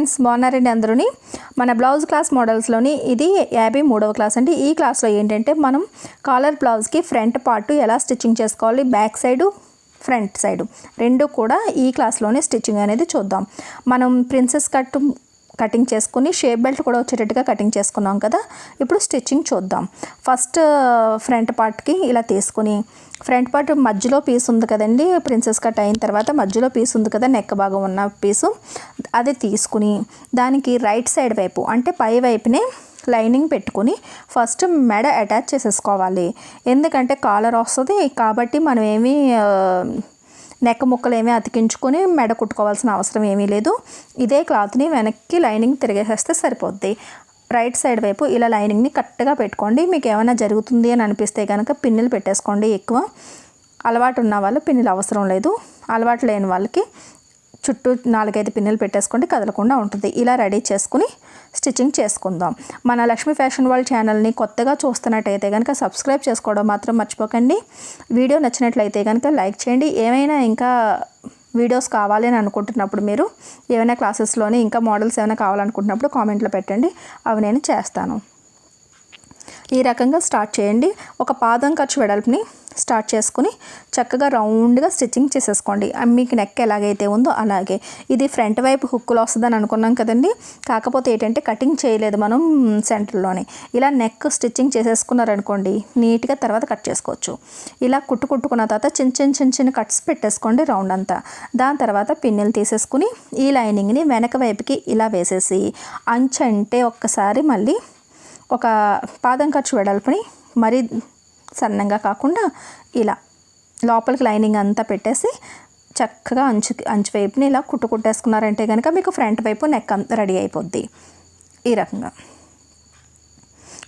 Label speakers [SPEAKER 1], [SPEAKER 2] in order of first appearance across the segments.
[SPEAKER 1] Friends, బాగున్నారండి అందరూని. మన blouse class మోడల్స్లోని ఇది 53వ క్లాస్ అండి. ఈ క్లాస్లో ఏంటంటే మనం కాలర్ బ్లౌజ్కి ఫ్రంట్ పార్ట్ ఎలా స్టిచ్చింగ్ చేసుకోవాలి, బ్యాక్ సైడు ఫ్రంట్ సైడు రెండు కూడా ఈ క్లాస్లోనే స్టిచ్చింగ్ అనేది చూద్దాం. మనం ప్రిన్సెస్ కటింగ్ చేసుకుని షేప్ బెల్ట్ కూడా వచ్చేటట్టుగా కటింగ్ చేసుకున్నాం కదా. ఇప్పుడు స్టిచ్చింగ్ చూద్దాం. ఫస్ట్ ఫ్రంట్ పార్ట్కి ఇలా తీసుకుని ఫ్రంట్ పార్ట్ మధ్యలో పీస్ ఉంది కదండి, ప్రిన్సెస్ కట్ అయిన తర్వాత మధ్యలో పీస్ ఉంది కదా, నెక్ భాగం ఉన్న పీసు, అది తీసుకుని దానికి రైట్ సైడ్ వైపు అంటే పై వైపునే లైనింగ్ పెట్టుకుని ఫస్ట్ మెడ అటాచ్ చేసేసుకోవాలి. ఎందుకంటే కాలర్ వస్తుంది కాబట్టి మనం ఏమీ నెక్ ముక్కలు ఏమీ అతికించుకొని మెడ కుట్టుకోవాల్సిన అవసరం ఏమీ లేదు. ఇదే క్లాత్ని వెనక్కి లైనింగ్ తిరిగేసేస్తే సరిపోద్ది. రైట్ సైడ్ వైపు ఇలా లైనింగ్ని కరెక్ట్గా పెట్టుకోండి. మీకు ఏమైనా జరుగుతుంది అని అనిపిస్తే కనుక పిన్నులు పెట్టేసుకోండి. ఎక్కువ అలవాటు ఉన్న వాళ్ళు పిన్నులు అవసరం లేదు, అలవాటు లేని వాళ్ళకి చుట్టూ 4-5 పిన్నులు పెట్టేసుకోండి, కదలకుండా ఉంటుంది. ఇలా రెడీ చేసుకుని స్టిచ్చింగ్ చేసుకుందాం. మన లక్ష్మీ ఫ్యాషన్ వరల్డ్ ఛానల్ని కొత్తగా చూస్తున్నట్టయితే కనుక సబ్స్క్రైబ్ చేసుకోవడం మాత్రం మర్చిపోకండి. వీడియో నచ్చినట్లయితే కనుక లైక్ చేయండి. ఏమైనా ఇంకా వీడియోస్ కావాలి అని అనుకుంటున్నప్పుడు, మీరు ఏమైనా క్లాసెస్లోని ఇంకా మోడల్స్ ఏమైనా కావాలనుకుంటున్నప్పుడు కామెంట్లో పెట్టండి, అవి నేను చేస్తాను. ఈ రకంగా స్టార్ట్ చేయండి. ఒక పాదం ఖర్చు వెడల్పుని స్టార్ట్ చేసుకుని చక్కగా రౌండ్గా స్టిచ్చింగ్ చేసేసుకోండి. మీకు నెక్ ఎలాగైతే ఉందో అలాగే. ఇది ఫ్రంట్ వైపు హుక్కులు వస్తుందని అనుకున్నాం కదండి, కాకపోతే ఏంటంటే కటింగ్ చేయలేదు మనం సెంటర్లోనే. ఇలా నెక్ స్టిచ్చింగ్ చేసేసుకున్నారనుకోండి, నీట్గా తర్వాత కట్ చేసుకోవచ్చు. ఇలా కుట్టుకున్న తర్వాత చిన్న కట్స్ పెట్టేసుకోండి రౌండ్ అంతా. దాని తర్వాత పిన్నులు తీసేసుకుని ఈ లైనింగ్ని వెనక వైపుకి ఇలా వేసేసి అంచంటే ఒక్కసారి మళ్ళీ ఒక పాదం ఖర్చు వెడల్పుని మరీ సన్నంగా కాకుండా ఇలా లోపలికి లైనింగ్ అంతా పెట్టేసి చక్కగా అంచు వైపుని ఇలా కుట్టేసుకున్నారంటే కనుక మీకు ఫ్రంట్ వైపు నెక్ రెడీ అయిపోద్ది. ఈ రకంగా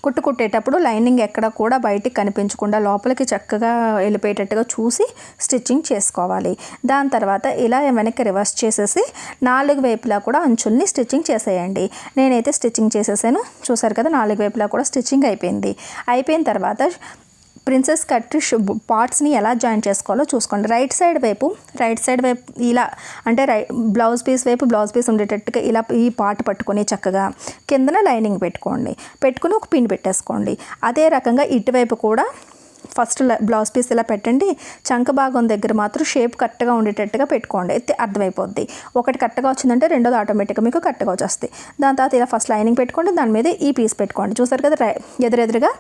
[SPEAKER 1] కుట్టేటప్పుడు లైనింగ్ ఎక్కడ కూడా బయటికి కనిపించకుండా లోపలికి చక్కగా వెళ్ళిపోయేటట్టుగా చూసి స్టిచ్చింగ్ చేసుకోవాలి. దాని తర్వాత ఇలా వెనక్కి రివర్స్ చేసేసి 4 వైపులా కూడా అంచుల్ని స్టిచ్చింగ్ చేసేయండి. నేనైతే స్టిచ్చింగ్ చేసేసాను, చూసారు కదా. 4 వైపులా కూడా స్టిచ్చింగ్ అయిపోయిన తర్వాత ప్రిన్సెస్ కట్ పార్ట్స్ని ఎలా జాయిన్ చేసుకోవాలో చూసుకోండి. రైట్ సైడ్ వైపు ఇలా అంటే బ్లౌజ్ పీస్ వైపు బ్లౌజ్ పీస్ ఉండేటట్టుగా ఇలా ఈ పార్ట్ పట్టుకొని చక్కగా కిందన లైనింగ్ పెట్టుకుని ఒక పిన్ పెట్టేసుకోండి. అదే రకంగా ఇటువైపు కూడా ఫస్ట్ బ్లౌజ్ పీస్ ఇలా పెట్టండి. చంక భాగం దగ్గర మాత్రం షేప్ కరెక్ట్గా ఉండేటట్టుగా పెట్టుకోండి, అయితే అర్థమైపోద్ది. ఒకటి కరెక్ట్గా వచ్చిందంటే రెండోది ఆటోమేటిక్గా మీకు కరెక్ట్గా వచ్చేస్తుంది. దాని తర్వాత ఇలా ఫస్ట్ లైనింగ్ పెట్టుకోండి, దాని మీద ఈ పీస్ పెట్టుకోండి. చూసారు కదా, ఎదురుగా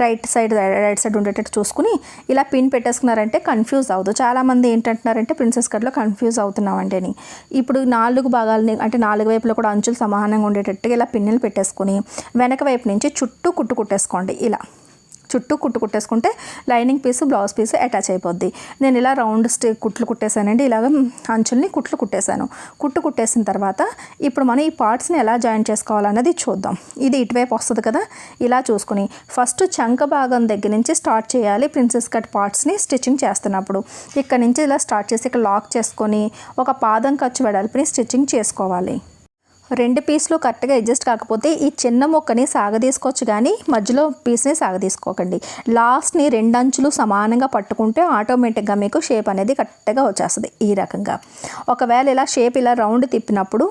[SPEAKER 1] రైట్ సైడ్ ఉండేటట్టు చూసుకుని ఇలా పిన్ పెట్టేసుకున్నారంటే కన్ఫ్యూజ్ అవ్వదు. చాలామంది ఏంటంటున్నారంటే ప్రిన్సెస్ కట్లో కన్ఫ్యూజ్ అవుతున్నామంటే అని. ఇప్పుడు 4 భాగాలని అంటే 4 వైపులో కూడా అంచులు సమానంగా ఉండేటట్టుగా ఇలా పిన్నులు పెట్టేసుకుని వెనక వైపు నుంచి చుట్టూ కుట్టేసుకోండి. ఇలా చుట్టూ కుట్టేసుకుంటే lining piece blouse piece attach అయిపోద్ది. నేను ఇలా రౌండ్ కుట్లు కుట్టేసానండి. ఇలాగ అంచుల్ని కుట్టేసాను. కుట్టేసిన తర్వాత ఇప్పుడు మనం ఈ పార్ట్స్ని ఎలా జాయిన్ చేసుకోవాలన్నది చూద్దాం. ఇది ఇటువైపు వస్తుంది కదా, ఇలా చూసుకుని ఫస్ట్ చంక భాగం దగ్గర నుంచి స్టార్ట్ చేయాలి. ప్రిన్సెస్ కట్ పార్ట్స్ని స్టిచ్చింగ్ చేస్తున్నప్పుడు ఇక్కడ నుంచి ఇలా స్టార్ట్ చేసి ఇక్కడ లాక్ చేసుకొని ఒక పాదం ఖర్చు వెడల్పుని స్టిచ్చింగ్ చేసుకోవాలి. 2 పీసులు కరెక్ట్గా అడ్జస్ట్ కాకపోతే ఈ చిన్న ముక్కని సాగదీసుకోవచ్చు, కానీ మధ్యలో పీస్ని సాగదీసుకోకండి. లాస్ట్ని 2 అంచులు సమానంగా పట్టుకుంటే ఆటోమేటిక్గా మీకు షేప్ అనేది కరెక్ట్గా వచ్చేస్తుంది. ఈ రకంగా ఒకవేళ ఇలా షేప్ ఇలా రౌండ్ తిప్పినప్పుడు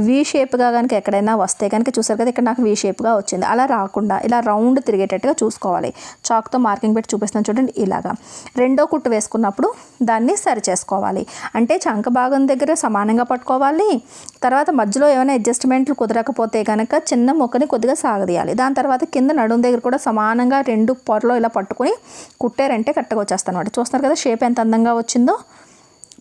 [SPEAKER 1] వీ షేప్గా కనుక ఎక్కడైనా వస్తే కనుక, చూసారు కదా ఇక్కడ నాకు వీ షేప్గా వచ్చింది, అలా రాకుండా ఇలా రౌండ్ తిరిగేటట్టుగా చూసుకోవాలి. చాక్తో మార్కింగ్ పెట్టి చూపిస్తాను చూడండి. ఇలాగా రెండో కుట్టు వేసుకున్నప్పుడు దాన్ని సరి చేసుకోవాలి. అంటే చంక భాగం దగ్గర సమానంగా పట్టుకోవాలి. తర్వాత మధ్యలో ఏమైనా అడ్జస్ట్మెంట్లు కుదరకపోతే కనుక చిన్న ముక్కని కొద్దిగా సాగదీయాలి. దాని తర్వాత కింద నడుము దగ్గర కూడా సమానంగా 2 పొరలో ఇలా పట్టుకుని కుట్టారంటే కరెక్ట్గా వచ్చేస్తాను అనమాట. చూస్తున్నారు కదా షేప్ ఎంత అందంగా వచ్చిందో.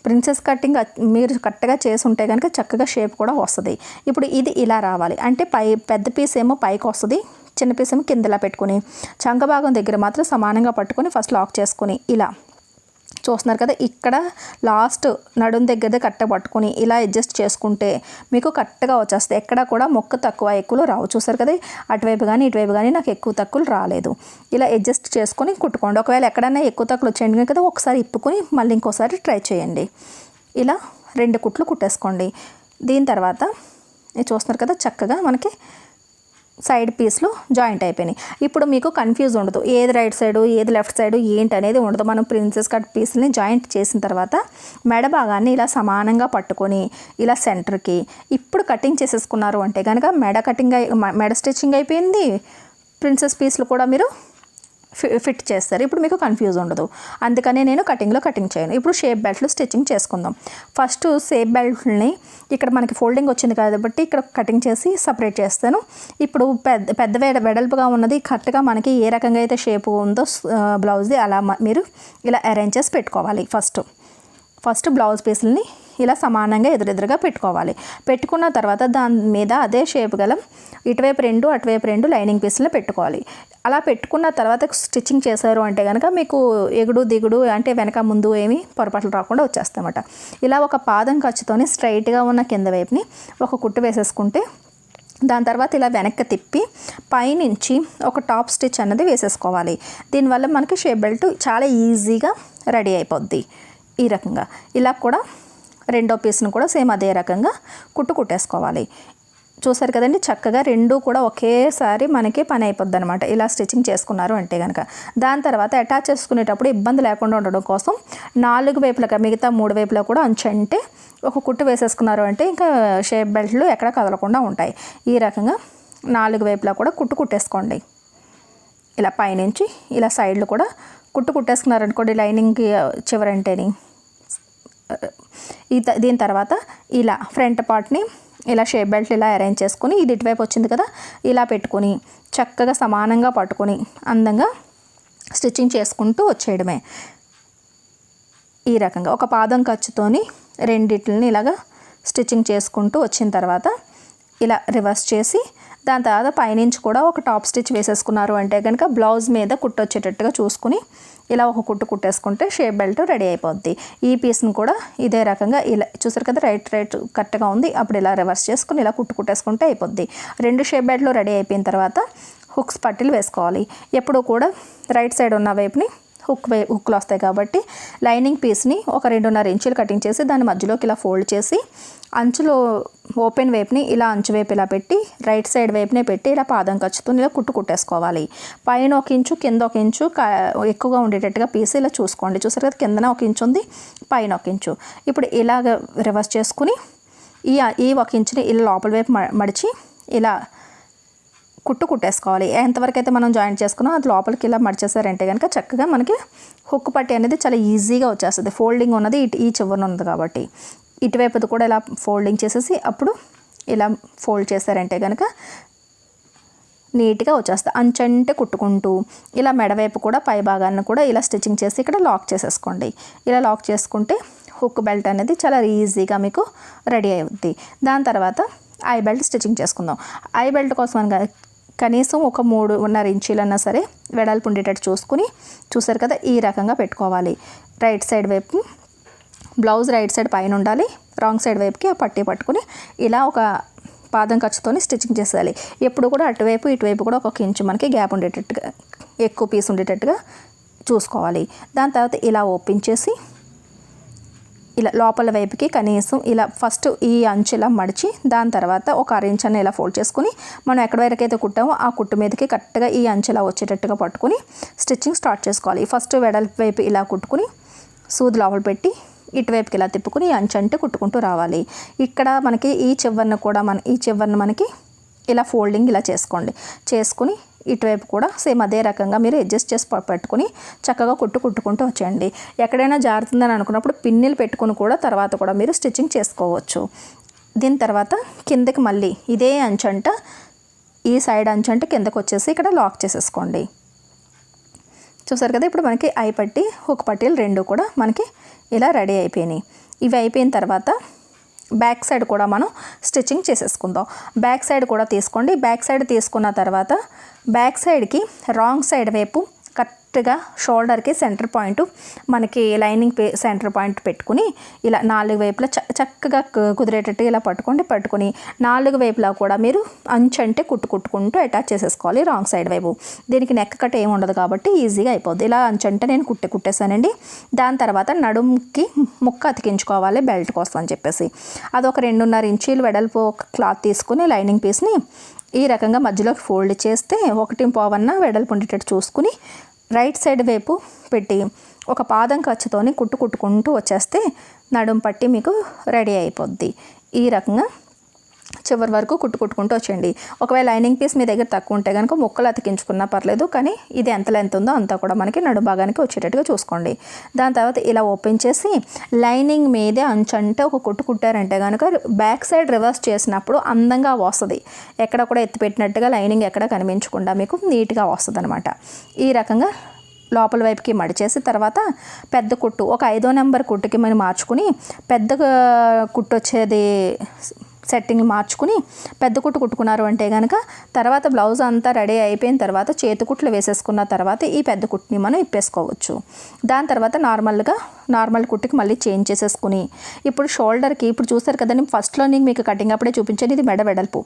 [SPEAKER 1] ప్రిన్సెస్ కటింగ్ మీరు కరెక్ట్గా చేసి ఉంటే కనుక చక్కగా షేప్ కూడా వస్తుంది. ఇప్పుడు ఇది ఇలా రావాలి అంటే పెద్ద పీస్ ఏమో పైకి వస్తుంది, చిన్న పీస్ ఏమో కిందలా పెట్టుకుని చంక భాగం దగ్గర మాత్రం సమానంగా పట్టుకొని ఫస్ట్ లాక్ చేసుకుని ఇలా చూస్తున్నారు కదా, ఇక్కడ లాస్ట్ నడుం దగ్గర కరెక్ట్గా పట్టుకొని ఇలా అడ్జస్ట్ చేసుకుంటే మీకు కరెక్ట్గా వచ్చేస్తుంది. ఎక్కడ కూడా మొక్క తక్కువ ఎక్కువలు రావు. చూసారు కదా, అటువైపు కానీ ఇటువైపు కానీ నాకు ఎక్కువ తక్కువలు రాలేదు. ఇలా అడ్జస్ట్ చేసుకొని కుట్టుకోండి. ఒకవేళ ఎక్కడైనా ఎక్కువ తక్కువలు వచ్చేయండి కదా, ఒకసారి ఇప్పుకొని మళ్ళీ ఇంకోసారి ట్రై చేయండి. ఇలా 2 కుట్లు కుట్టేసుకోండి. దీని తర్వాత చూస్తున్నారు కదా, చక్కగా మనకి సైడ్ పీస్లు జాయింట్ అయిపోయినాయి. ఇప్పుడు మీకు కన్ఫ్యూజ్ ఉండదు, ఏది రైట్ సైడు ఏది లెఫ్ట్ సైడు ఏంటి అనేది ఉండదు. మనం ప్రిన్సెస్ కట్ పీస్ని జాయింట్ చేసిన తర్వాత మెడ భాగాన్ని ఇలా సమానంగా పట్టుకొని ఇలా సెంటర్కి ఇప్పుడు కటింగ్ చేసేసుకున్నారు అంటే కనుక మెడ స్టిచ్చింగ్ అయిపోయింది, ప్రిన్సెస్ పీస్లు కూడా మీరు ఫిట్ చేస్తారు. ఇప్పుడు మీకు కన్ఫ్యూజ్ ఉండదు, అందుకనే నేను కటింగ్ చేయను. ఇప్పుడు షేప్ బెల్ట్లు స్టిచ్చింగ్ చేసుకుందాం. ఫస్ట్ షేప్ బెల్ట్ని ఇక్కడ మనకి ఫోల్డింగ్ వచ్చింది కాబట్టి ఇక్కడ కటింగ్ చేసి సపరేట్ చేస్తాను. ఇప్పుడు పెద్ద వెడల్పుగా ఉన్నది కరెక్ట్గా మనకి ఏ రకంగా అయితే షేప్ ఉందో బ్లౌజ్ది అలా మీరు ఇలా అరేంజ్ చేసి పెట్టుకోవాలి. ఫస్ట్ బ్లౌజ్ పీసులని ఇలా సమానంగా ఎదురెదురుగా పెట్టుకోవాలి. పెట్టుకున్న తర్వాత దాని మీద అదే షేప్ గల ఇటువైపు 2 అటువైపు 2 లైనింగ్ పీసులు పెట్టుకోవాలి. అలా పెట్టుకున్న తర్వాత స్టిచ్చింగ్ చేశారు అంటే కనుక మీకు ఎగుడు దిగుడు అంటే వెనక ముందు ఏమి పొరపాట్లు రాకుండా వచ్చేస్తాయన్నమాట. ఇలా ఒక పాదం ఖర్చుతోని స్ట్రైట్గా ఉన్న కింద వైపుని ఒక కుట్టు వేసేసుకుంటే దాని తర్వాత ఇలా వెనక్కి తిప్పి పైనుంచి ఒక టాప్ స్టిచ్ అన్నది వేసేసుకోవాలి. దీనివల్ల మనకి షేప్ బెల్ట్ చాలా ఈజీగా రెడీ అయిపోద్ది. ఈ రకంగా ఇలా కూడా రెండో పీస్ను కూడా సేమ్ అదే రకంగా కుట్టేసుకోవాలి. చూసారు కదండి, చక్కగా రెండు కూడా ఒకేసారి మనకి పని అయిపోద్ది అనమాట ఇలా స్టిచ్చింగ్ చేసుకున్నారు అంటే కనుక. దాని తర్వాత అటాచ్ చేసుకునేటప్పుడు ఇబ్బంది లేకుండా ఉండడం కోసం 4 వైపులుగా మిగతా 3 వైపులా కూడా అంచంటే ఒక కుట్టు వేసేసుకున్నారు అంటే ఇంకా షేప్ బెల్ట్లు ఎక్కడ కదలకుండా ఉంటాయి. ఈ రకంగా 4 వైపులా కూడా కుట్టేసుకోండి. ఇలా పైనుంచి ఇలా సైడ్లు కూడా కుట్టేసుకున్నారనుకోండి లైనింగ్ చివరంటేని. దీని తర్వాత ఇలా ఫ్రంట్ పార్ట్ని ఇలా షేప్ బెల్ట్ ఇలా అరేంజ్ చేసుకొని ఇది ఇటువైపు వచ్చింది కదా ఇలా పెట్టుకొని చక్కగా సమానంగా పట్టుకొని అందంగా స్టిచ్చింగ్ చేసుకుంటూ వచ్చేయడమే. ఈ రకంగా ఒక పాదం ఖర్చుతోని రెండిట్లని ఇలాగా స్టిచ్చింగ్ చేసుకుంటూ వచ్చిన తర్వాత ఇలా రివర్స్ చేసి దాని తర్వాత పైనుంచి కూడా ఒక టాప్ స్టిచ్ వేసేసుకున్నారు అంటే కనుక బ్లౌజ్ మీద కుట్టొచ్చేటట్టుగా చూసుకుని ఇలా ఒక కుట్టేసుకుంటే షేప్ బెల్ట్ రెడీ అయిపోద్ది. ఈ పీస్ని కూడా ఇదే రకంగా ఇలా చూసారు కదా రైట్ కరెక్ట్గా ఉంది. అప్పుడు ఇలా రివర్స్ చేసుకుని ఇలా కుట్టేసుకుంటే అయిపోద్ది. 2 షేప్ బెల్ట్లు రెడీ అయిపోయిన తర్వాత హుక్స్ పట్టీలు వేసుకోవాలి. ఎప్పుడు కూడా రైట్ సైడ్ ఉన్న వైపుని హుక్లు వస్తాయి కాబట్టి లైనింగ్ పీస్ని ఒక 2.5 ఇంచులు కటింగ్ చేసి దాని మధ్యలోకి ఇలా ఫోల్డ్ చేసి అంచులో ఓపెన్ వైపుని ఇలా అంచు వైపు ఇలా పెట్టి రైట్ సైడ్ వైపునే పెట్టి ఇలా పాదం ఖర్చుతో ఇలా కుట్టేసుకోవాలి. పైన 1 ఇంచు కింద 1 ఇంచు ఎక్కువగా ఉండేటట్టుగా పీస్ ఇలా చూసుకోండి. చూసారు కదా కిందన 1 ఇంచు ఉంది, పైన 1 ఇంచు. ఇప్పుడు ఇలాగ రివర్స్ చేసుకుని ఈ 1 ఇంచుని ఇలా లోపల వైపు మడిచి ఇలా కుట్టేసుకోవాలి. ఎంతవరకు అయితే మనం జాయింట్ చేసుకున్నాం అది లోపలికి ఇలా మడిచేసారంటే కనుక చక్కగా మనకి హుక్ పట్టి అనేది చాలా ఈజీగా వచ్చేస్తుంది. ఫోల్డింగ్ ఉన్నది ఈ చివరన ఉన్నది కాబట్టి ఇటువైపుది కూడా ఇలా ఫోల్డింగ్ చేసేసి అప్పుడు ఇలా ఫోల్డ్ చేశారంటే కనుక నీట్గా వచ్చేస్తుంది. అంచంటే కుట్టుకుంటూ ఇలా మెడవైపు కూడా పై భాగాన్ని కూడా ఇలా స్టిచ్చింగ్ చేసి ఇక్కడ లాక్ చేసేసుకోండి. ఇలా లాక్ చేసుకుంటే హుక్ బెల్ట్ అనేది చాలా ఈజీగా మీకు రెడీ అవుద్ది. దాని తర్వాత ఐ బెల్ట్ స్టిచ్చింగ్ చేసుకుందాం. ఐ బెల్ట్ కోసం కనీసం ఒక 3.5 ఇంచులన్నా సరే వెడల్పు ఉండేటట్టు చూసుకుని చూసారు కదా ఈ రకంగా పెట్టుకోవాలి. రైట్ సైడ్ వైపు బ్లౌజ్ రైట్ సైడ్ పైన ఉండాలి, రాంగ్ సైడ్ వైపుకి ఆ పట్టీ పట్టుకుని ఇలా ఒక పాదం ఖర్చుతోని స్టిచ్చింగ్ చేసేయాలి. ఎప్పుడు కూడా అటువైపు ఇటువైపు కూడా 1 ఇంచు మనకి గ్యాప్ ఉండేటట్టుగా ఎక్కువ పీస్ ఉండేటట్టుగా చూసుకోవాలి. దాని తర్వాత ఇలా ఓపెన్ చేసి ఇలా లోపల వైపుకి కనీసం ఇలా ఫస్ట్ ఈ అంచు ఇలా మడిచి దాని తర్వాత ఒక 1/2 ఇంచ్ ఇలా ఫోల్డ్ చేసుకుని మనం ఎక్కడి వరకు అయితే కుట్టామో ఆ కుట్టు మీదకి కరెక్ట్గా ఈ అంచు ఇలా వచ్చేటట్టుగా పట్టుకుని స్టిచ్చింగ్ స్టార్ట్ చేసుకోవాలి. ఫస్ట్ వెడల్పు వైపు ఇలా కుట్టుకుని సూది లోపల పెట్టి ఇటువైపుకి ఇలా తిప్పుకుని అంచంటే కుట్టుకుంటూ రావాలి. ఇక్కడ మనకి ఈ చివరిని మనకి ఇలా ఫోల్డింగ్ ఇలా చేసుకుని ఇటువైపు కూడా సేమ్ అదే రకంగా మీరు అడ్జస్ట్ చేసి పెట్టుకుని చక్కగా కుట్టుకుంటూ వచ్చేయండి. ఎక్కడైనా జారుతుందని అనుకున్నప్పుడు పిన్నులు పెట్టుకుని కూడా తర్వాత కూడా మీరు స్టిచ్చింగ్ చేసుకోవచ్చు. దీని తర్వాత కిందకి మళ్ళీ ఇదే అంచంట ఈ సైడ్ అంచంట కిందకు వచ్చేసి ఇక్కడ లాక్ చేసేసుకోండి. చూసారు కదా ఇప్పుడు మనకి ఐ పట్టీ హుక్ పట్టీలు 2 కూడా మనకి ఇలా రెడీ అయిపోయినాయి. ఇవి అయిపోయిన తర్వాత బ్యాక్ సైడ్ కూడా మనం స్టిచ్చింగ్ చేసేసుకుందాం. బ్యాక్ సైడ్ కూడా తీసుకోండి. బ్యాక్ సైడ్ తీసుకున్న తర్వాత బ్యాక్ సైడ్కి రాంగ్ సైడ్ వైపు కరెక్ట్గా షోల్డర్కి సెంటర్ పాయింట్ మనకి లైనింగ్ సెంటర్ పాయింట్ పెట్టుకుని ఇలా 4 వైపులా చక్కగా కుదిరేటట్టు ఇలా పట్టుకుని 4 వైపులా కూడా మీరు అంచంటే కుట్టుకుంటూ అటాచ్ చేసేసుకోవాలి రాంగ్ సైడ్ వైపు. దీనికి నెక్ కట్ ఏమి ఉండదు కాబట్టి ఈజీగా అయిపోద్ది. ఇలా అంచంటే నేను కుట్టేసానండి. దాని తర్వాత నడుముకి ముక్క అతికించుకోవాలి బెల్ట్ కోసం అని చెప్పేసి అదొక 2.5 ఇంచీలు వెడల్పు క్లాత్ తీసుకుని లైనింగ్ పీస్ని ఈ రకంగా మధ్యలోకి ఫోల్డ్ చేస్తే 1.5 వెడల్పు ఉండేటట్టు చూసుకుని రైట్ సైడ్ వైపు పెట్టి ఒక పాదం ఖర్చుతోని కుట్టుకుంటూ వచ్చేస్తే నడుం పట్టి మీకు రెడీ అయిపోద్ది. ఈ రకంగా చివరి వరకు కుట్టుకుంటూ వచ్చేయండి. ఒకవేళ లైనింగ్ పీస్ మీ దగ్గర తక్కువ ఉంటే కనుక ముక్కలు అతికించుకున్నా పర్లేదు, కానీ ఇది ఎంత లెంత్ ఉందో అంతా కూడా మనకి నడుం భాగానికి వచ్చేటట్టుగా చూసుకోండి. దాని తర్వాత ఇలా ఓపెన్ చేసి లైనింగ్ మీదే అంచంటే ఒక కుట్టారంటే కనుక బ్యాక్ సైడ్ రివర్స్ చేసినప్పుడు అందంగా వస్తుంది. ఎక్కడ కూడా ఎత్తిపెట్టినట్టుగా లైనింగ్ ఎక్కడ కనిపించకుండా మీకు నీట్గా వస్తుంది అనమాట. ఈ రకంగా లోపల వైపుకి మడిచేసి తర్వాత పెద్ద కుట్టు ఒక 5వ నెంబర్ కుట్టుకి మనం మార్చుకుని పెద్ద కుట్టు వచ్చేది సెట్టింగ్ మార్చుకుని పెద్ద కుట్టు కుట్టుకున్నారు అంటే కనుక తర్వాత బ్లౌజ్ అంతా రెడీ అయిపోయిన తర్వాత చేతి కుట్లు వేసేసుకున్న తర్వాత ఈ పెద్ద కుట్టుని మనం ఇప్పేసుకోవచ్చు. దాని తర్వాత నార్మల్ కుట్టుకి మళ్ళీ చేంజ్ చేసేసుకుని ఇప్పుడు షోల్డర్కి ఇప్పుడు చూసారు కదా, నేను ఫస్ట్లో మీకు కటింగ్ అప్పుడే చూపించాను. ఇది మెడ వెడల్పు,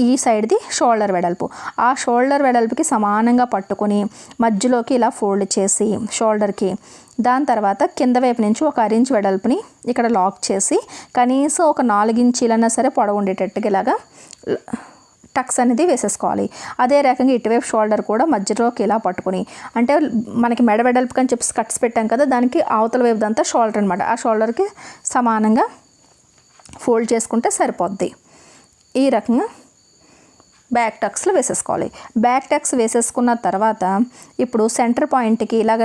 [SPEAKER 1] ఈ సైడ్ది షోల్డర్ వెడల్పు. ఆ షోల్డర్ వెడల్పుకి సమానంగా పట్టుకొని మధ్యలోకి ఇలా ఫోల్డ్ చేసి షోల్డర్కి దాని తర్వాత కింద వైపు నుంచి ఒక 1 ఇంచ్ వెడల్పుని ఇక్కడ లాక్ చేసి కనీసం ఒక 4 ఇంచీలన్నా సరే పొడవు ఉండేటట్టుగా ఇలాగా టక్స్ అనేది వేసేసుకోవాలి. అదే రకంగా ఇటువైపు షోల్డర్ కూడా మధ్యలోకి ఇలా పట్టుకుని, అంటే మనకి మెడ వెడల్పు అని చెప్పి కట్స్ పెట్టాం కదా, దానికి అవతల వైపు అంతా షోల్డర్ అనమాట. ఆ షోల్డర్కి సమానంగా ఫోల్డ్ చేసుకుంటే సరిపోద్ది. ఈ రకంగా బ్యాక్ టక్స్లో వేసేసుకోవాలి. బ్యాక్ టక్స్ వేసేసుకున్న తర్వాత ఇప్పుడు సెంటర్ పాయింట్కి ఇలాగ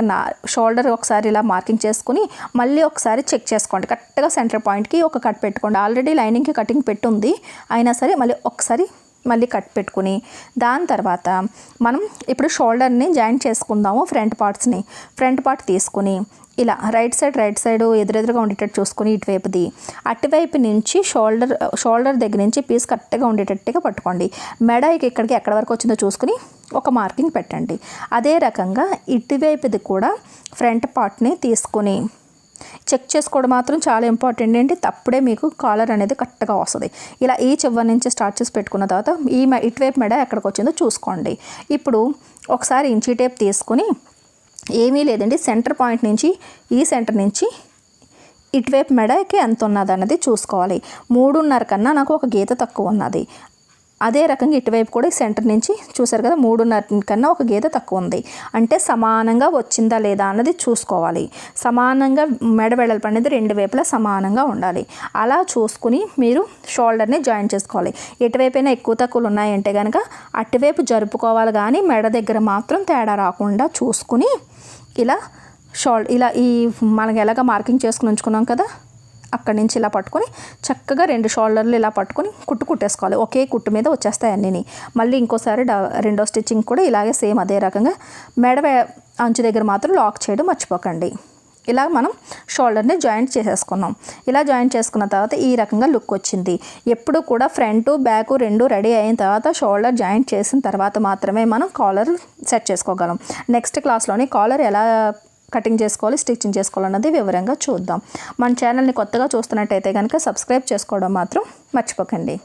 [SPEAKER 1] షోల్డర్ ఒకసారి ఇలా మార్కింగ్ చేసుకుని మళ్ళీ ఒకసారి చెక్ చేసుకోండి. కరెక్ట్గా సెంటర్ పాయింట్కి ఒక కట్ పెట్టుకోండి. ఆల్రెడీ లైనింగ్కి కటింగ్ పెట్టుంది అయినా సరే మళ్ళీ కట్ పెట్టుకుని దాని తర్వాత మనం ఇప్పుడు షోల్డర్ని జాయింట్ చేసుకుందాము. ఫ్రంట్ పార్ట్ తీసుకుని ఇలా రైట్ సైడ్ ఎదురెదురుగా ఉండేటట్టు చూసుకుని ఇటువైపుది అటువైపు నుంచి షోల్డర్ దగ్గర నుంచి పీస్ కరెక్ట్గా ఉండేటట్టుగా పట్టుకోండి. మెడ ఇక్కడికి ఎక్కడి వరకు వచ్చిందో చూసుకుని ఒక మార్కింగ్ పెట్టండి. అదే రకంగా ఇటువైపుది కూడా ఫ్రంట్ పార్ట్ని తీసుకుని చెక్ చేసుకోవడం మాత్రం చాలా ఇంపార్టెంట్ అండి. అప్పుడే మీకు కాలర్ అనేది కరెక్ట్గా వస్తుంది. ఇలా ఈ చివరి నుంచి స్టార్ట్ చేసి పెట్టుకున్న తర్వాత ఇటువైపు మెడ ఎక్కడికి వచ్చిందో చూసుకోండి. ఇప్పుడు ఒకసారి ఇంచీ టేప్ తీసుకుని ఏమీ లేదండి, సెంటర్ పాయింట్ నుంచి ఈ సెంటర్ నుంచి ఇటువైపు మెడకి ఎంత ఉన్నది అన్నది చూసుకోవాలి. 3.5 కన్నా నాకు ఒక గీత తక్కువ ఉన్నది. అదే రకంగా ఇటువైపు కూడా సెంటర్ నుంచి చూసారు కదా, 3.5 కన్నా ఒక గీత తక్కువ ఉంది. అంటే సమానంగా వచ్చిందా లేదా అన్నది చూసుకోవాలి. సమానంగా మెడ వెడల్పు అనేది 2 వైపులా సమానంగా ఉండాలి. అలా చూసుకుని మీరు షోల్డర్ని జాయిన్ చేసుకోవాలి. ఎటువైపైనా ఎక్కువ తక్కువలు ఉన్నాయంటే కనుక అటువైపు జరుపుకోవాలి, కానీ మెడ దగ్గర మాత్రం తేడా రాకుండా చూసుకుని ఇలా ఈ మనకి ఎలాగ మార్కింగ్ చేసుకుని ఉంచుకున్నాం కదా, అక్కడి నుంచి ఇలా పట్టుకొని చక్కగా 2 షోల్డర్లు ఇలా పట్టుకొని కుట్టేసుకోవాలి. ఒకే కుట్టు మీద వచ్చేస్తాయి అన్నీ. మళ్ళీ ఇంకోసారి రెండో స్టిచ్చింగ్ కూడా ఇలాగే సేమ్ అదే రకంగా మెడ అంచు దగ్గర మాత్రం లాక్ చేయడం మర్చిపోకండి. ఇలా మనం షోల్డర్ని జాయింట్ చేసేసుకున్నాం. ఇలా జాయింట్ చేసుకున్న తర్వాత ఈ రకంగా లుక్ వచ్చింది. ఎప్పుడు కూడా ఫ్రంట్ బ్యాక్ 2 రెడీ అయిన తర్వాత షోల్డర్ జాయింట్ చేసిన తర్వాత మాత్రమే మనం కాలర్ సెట్ చేసుకోగలం. నెక్స్ట్ క్లాస్లోని కాలర్ ఎలా కటింగ్ చేసుకోవాలి, స్టిచ్చింగ్ చేసుకోవాలన్నది వివరంగా చూద్దాం. మన ఛానల్ని కొత్తగా చూస్తున్నట్టయితే కనుక సబ్స్క్రైబ్ చేసుకోవడం మాత్రం మర్చిపోకండి.